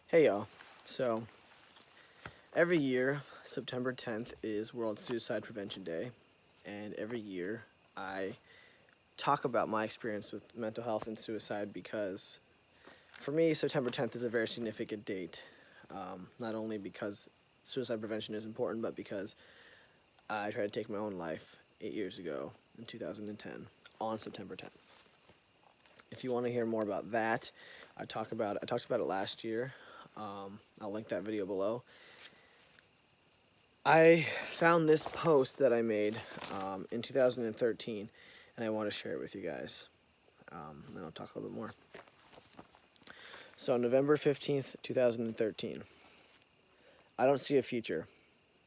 Hey y'all. So, every year, September 10th is World Suicide Prevention Day, and every year I talk about my experience with mental health and suicide because for me, September 10th is a very significant date. Not only because suicide prevention is important, but because I tried to take my own life 8 years ago in 2010 on September 10th. If you want to hear more about that, I talked about it last year. I'll link that video below. I found this post that I made in 2013, and I want to share it with you guys. Then I'll talk a little bit more. So, November 15th, 2013. I don't see a future.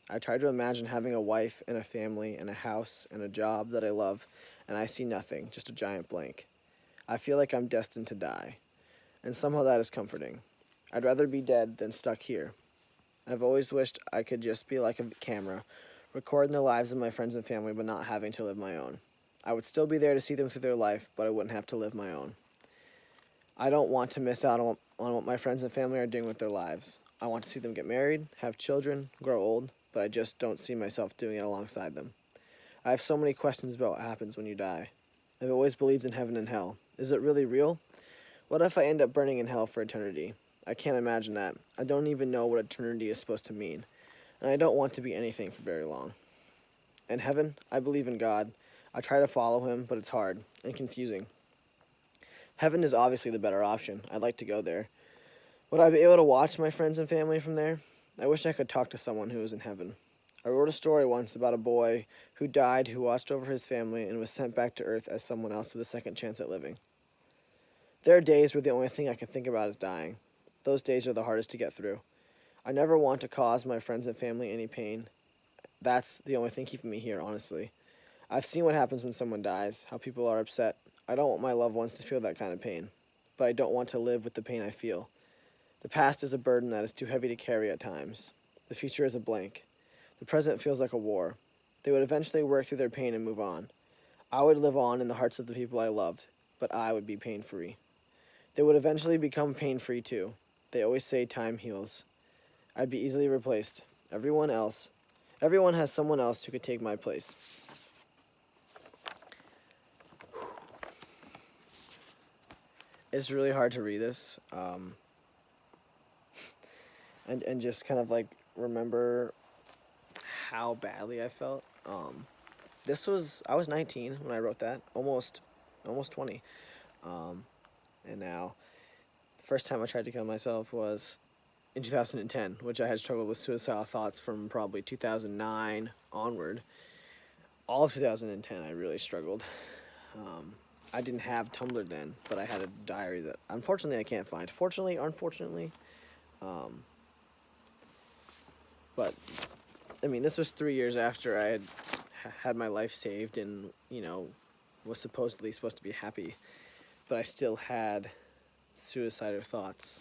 I try to imagine having a wife and a family and a house and a job that I love, and I see nothing, just a giant blank. I feel like I'm destined to die, and somehow that is comforting. I'd rather be dead than stuck here. I've always wished I could just be like a camera, recording the lives of my friends and family, but not having to live my own. I would still be there to see them through their life, but I wouldn't have to live my own. I don't want to miss out on what my friends and family are doing with their lives. I want to see them get married, have children, grow old, but I just don't see myself doing it alongside them. I have so many questions about what happens when you die. I've always believed in heaven and hell. Is it really real? What if I end up burning in hell for eternity? I can't imagine that. I don't even know what eternity is supposed to mean, and I don't want to be anything for very long. In heaven, I believe in God. I try to follow him, but it's hard and confusing. Heaven is obviously the better option. I'd like to go there. Would I be able to watch my friends and family from there? I wish I could talk to someone who was in heaven. I wrote a story once about a boy who died, who watched over his family and was sent back to Earth as someone else with a second chance at living. There are days where the only thing I can think about is dying. Those days are the hardest to get through. I never want to cause my friends and family any pain. That's the only thing keeping me here, honestly. I've seen what happens when someone dies, how people are upset. I don't want my loved ones to feel that kind of pain, but I don't want to live with the pain I feel. The past is a burden that is too heavy to carry at times. The future is a blank. The present feels like a war. They would eventually work through their pain and move on. I would live on in the hearts of the people I loved, but I would be pain-free. They would eventually become pain-free too. They always say time heals. I'd be easily replaced. Everyone has someone else who could take my place. It's really hard to read this, and just kind of like remember how badly I felt. I was 19 when I wrote that, almost 20, and now the first time I tried to kill myself was in 2010, which I had struggled with suicidal thoughts from probably 2009 onward. All of 2010, I really struggled. I didn't have Tumblr then, but I had a diary that unfortunately I can't find. Fortunately or unfortunately, but I mean, this was 3 years after I had my life saved and was supposed to be happy, but I still had suicidal thoughts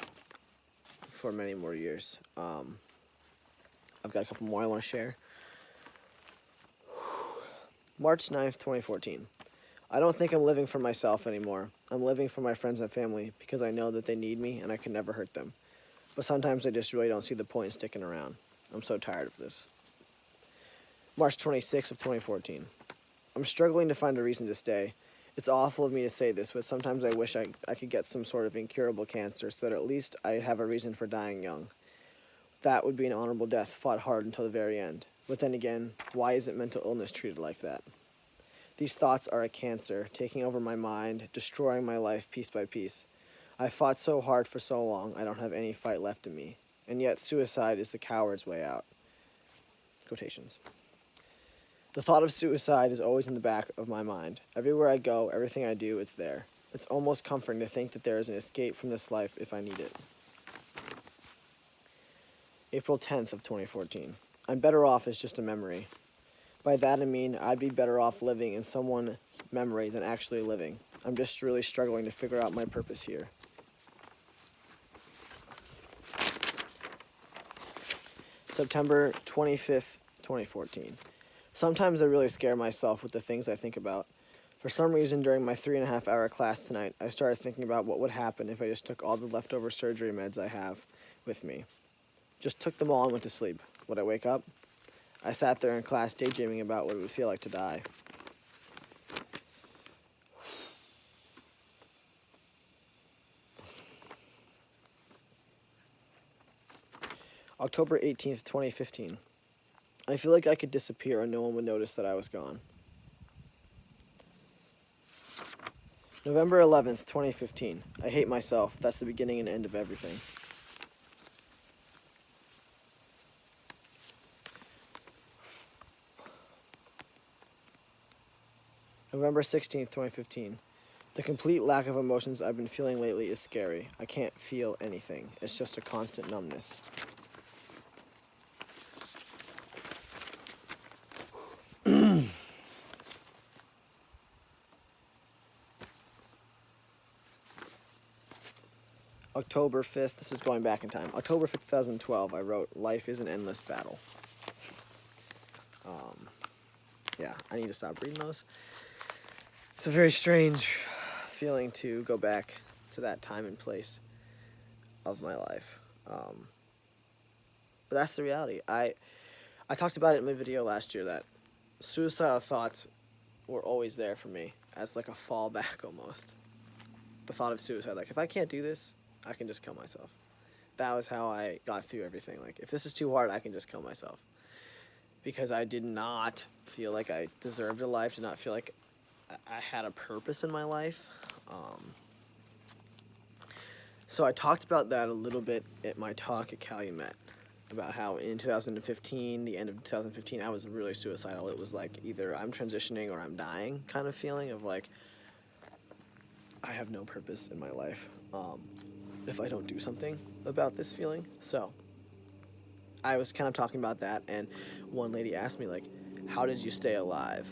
for many more years. I've got a couple more I want to share. March 9th, 2014. I don't think I'm living for myself anymore. I'm living for my friends and family because I know that they need me and I can never hurt them. But sometimes I just really don't see the point in sticking around. I'm so tired of this. March 26th of 2014. I'm struggling to find a reason to stay. It's awful of me to say this, but sometimes I wish I could get some sort of incurable cancer so that at least I'd have a reason for dying young. That would be an honorable death, fought hard until the very end. But then again, why isn't mental illness treated like that? These thoughts are a cancer, taking over my mind, destroying my life piece by piece. I fought so hard for so long, I don't have any fight left in me. And yet suicide is the coward's way out. Quotations. The thought of suicide is always in the back of my mind. Everywhere I go, everything I do, it's there. It's almost comforting to think that there is an escape from this life if I need it. April 10th of 2014. I'm better off as just a memory. By that I mean I'd be better off living in someone's memory than actually living. I'm just really struggling to figure out my purpose here. September 25th, 2014. Sometimes I really scare myself with the things I think about. For some reason, during my 3.5-hour class tonight, I started thinking about what would happen if I just took all the leftover surgery meds I have, with me. Just took them all and went to sleep. Would I wake up? I sat there in class daydreaming about what it would feel like to die. October 18th, 2015. I feel like I could disappear and no one would notice that I was gone. November 11th, 2015. I hate myself. That's the beginning and end of everything. November 16th, 2015. The complete lack of emotions I've been feeling lately is scary. I can't feel anything. It's just a constant numbness. October 5th, this is going back in time. October 5th, 2012, I wrote, "Life is an endless battle." Yeah, I need to stop reading those. It's a very strange feeling to go back to that time and place of my life. But that's the reality. I talked about it in my video last year that suicidal thoughts were always there for me as like a fallback almost. The thought of suicide, like if I can't do this, I can just kill myself. That was how I got through everything. Like if this is too hard, I can just kill myself. Because I did not feel like I deserved a life, did not feel like I had a purpose in my life. So I talked about that a little bit at my talk at Calumet, about how in 2015, the end of 2015, I was really suicidal. It was like either I'm transitioning or I'm dying kind of feeling of like, I have no purpose in my life if I don't do something about this feeling. So I was kind of talking about that, and one lady asked me, like, how did you stay alive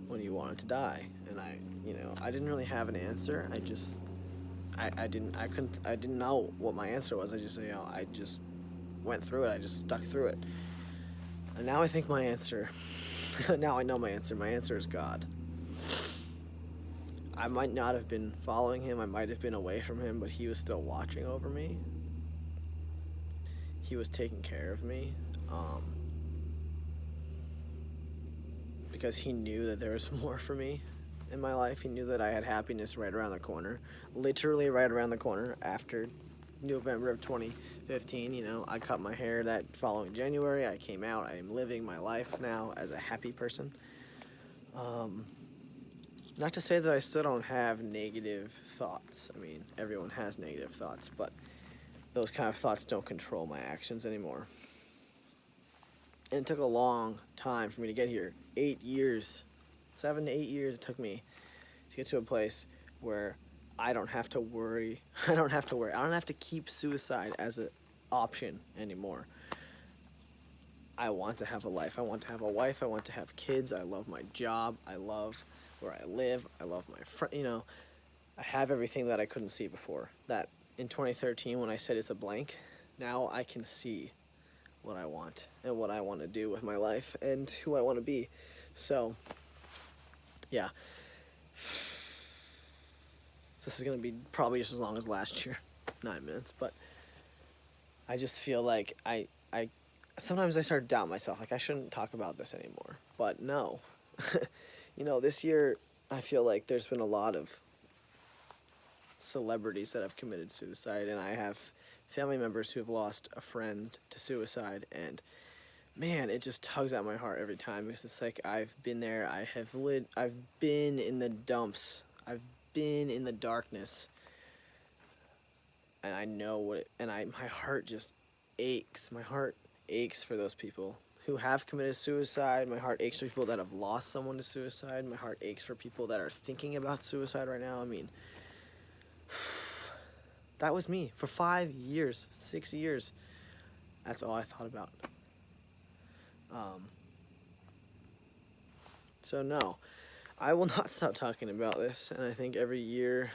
when you wanted to die? And I didn't really have an answer. I didn't know what my answer was. I just went through it. I just stuck through it. And now I think my answer, now I know my answer. My answer is God. I might not have been following him. I might have been away from him, but he was still watching over me. He was taking care of me. Because he knew that there was more for me in my life. He knew that I had happiness right around the corner. Literally right around the corner after November of 2015. I cut my hair that following January. I came out. I am living my life now as a happy person. Not to say that I still don't have negative thoughts. I mean, everyone has negative thoughts, but those kind of thoughts don't control my actions anymore. And it took a long time for me to get here. 8 years, 7 to 8 years it took me to get to a place where I don't have to worry. I don't have to keep suicide as an option anymore. I want to have a life. I want to have a wife. I want to have kids. I love my job. I love where I live. I love my friend. I have everything that I couldn't see before. That in 2013 when I said it's a blank, now I can see what I want and what I want to do with my life and who I want to be. So, yeah. This is going to be probably just as long as last year, 9 minutes, but I just feel like I sometimes I start to doubt myself, like I shouldn't talk about this anymore, but no. This year I feel like there's been a lot of celebrities that have committed suicide, and I have family members who have lost a friend to suicide, and man, it just tugs at my heart every time, because it's like I've been there, I've been in the dumps, I've been in the darkness, and I know my heart just aches. My heart aches for those people who have committed suicide. My heart aches for people that have lost someone to suicide. My heart aches for people that are thinking about suicide right now. I mean, that was me for 5 years, 6 years. That's all I thought about. So no, I will not stop talking about this, and I think every year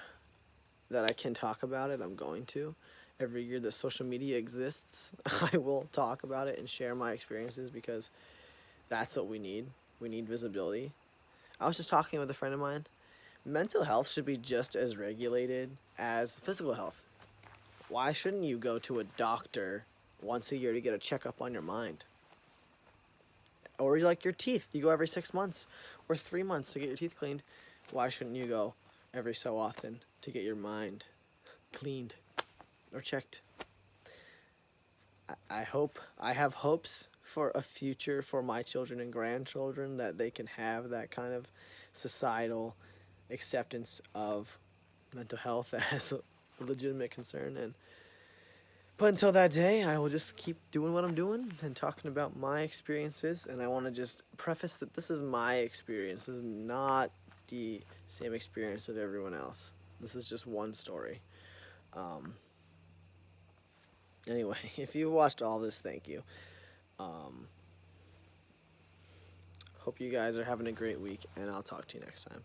that I can talk about it, I'm going to. Every year that social media exists, I will talk about it and share my experiences, because that's what we need. We need visibility. I was just talking with a friend of mine. Mental health should be just as regulated as physical health. Why shouldn't you go to a doctor once a year to get a checkup on your mind. Or like your teeth, you go every 6 months or 3 months to get your teeth cleaned. Why shouldn't you go every so often to get your mind cleaned or checked? I have hopes for a future for my children and grandchildren, that they can have that kind of societal acceptance of mental health as a legitimate concern. But until that day, I will just keep doing what I'm doing and talking about my experiences. And I want to just preface that this is my experience. This is not the same experience of everyone else. This is just one story. Anyway, if you watched all this, thank you. Hope you guys are having a great week, and I'll talk to you next time.